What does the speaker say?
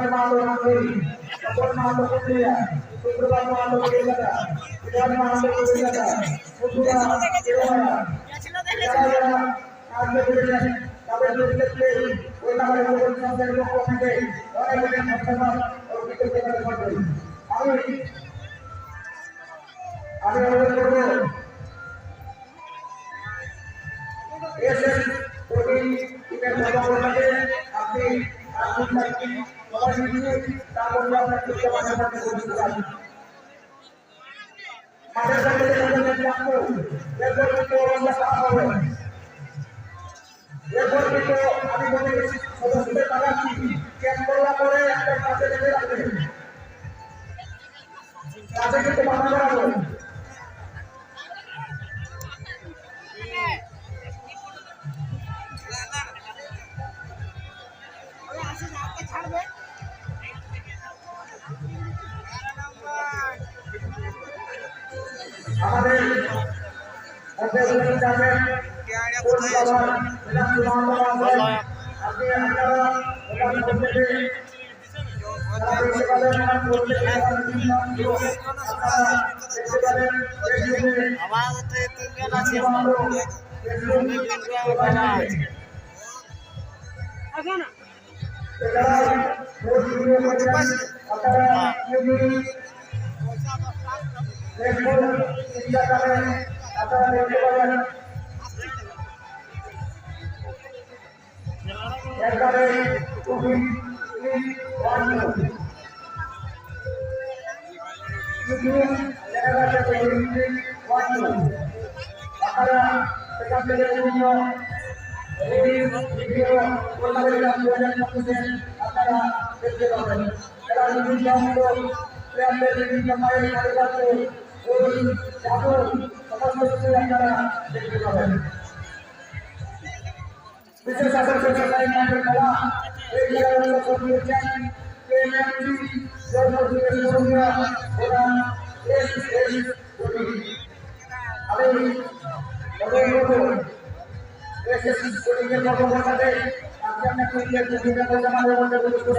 Malu Nagari, Kapur Malu Kudriya, Subrata Malu Kudriya, Idan Malu Kudriya, Mudura Kudriya, Jaya Naga Kudriya, Kapur Kudriya, Kudriya Malu Kudriya, Kudriya Kudriya, Orang Kudriya Kudriya, Orang Kudriya Kudriya. Abi orang Kudriya. Yes, Kudriya kita sama lagi, Abi aku lagi. Kalau ini tahun yang kita masuk ke bulan. Ada yang aku, yang itu orang yang tahu. Yang itu kami boleh sudah lagi. Yang boleh ada pada negara ini. Ada kita mana? আমাদের মধ্যে যাবেন কোন বাবার বিধান সুবহানাল্লাহ আপনি আপনারা ওখান থেকে আমাদের তিনজন আছে বিশেষ শাসন লাইন করা এই জায়গাগুলো কমিয়েছেন কেএমজি জয়পুরের সঙ্গীরা ওরা আমি এসএসসি কোচিংয়ের কর্মকর্তাদের আপনার কোচিংয়ের ভূমিকা আমাদের মধ্যে গুরুত্ব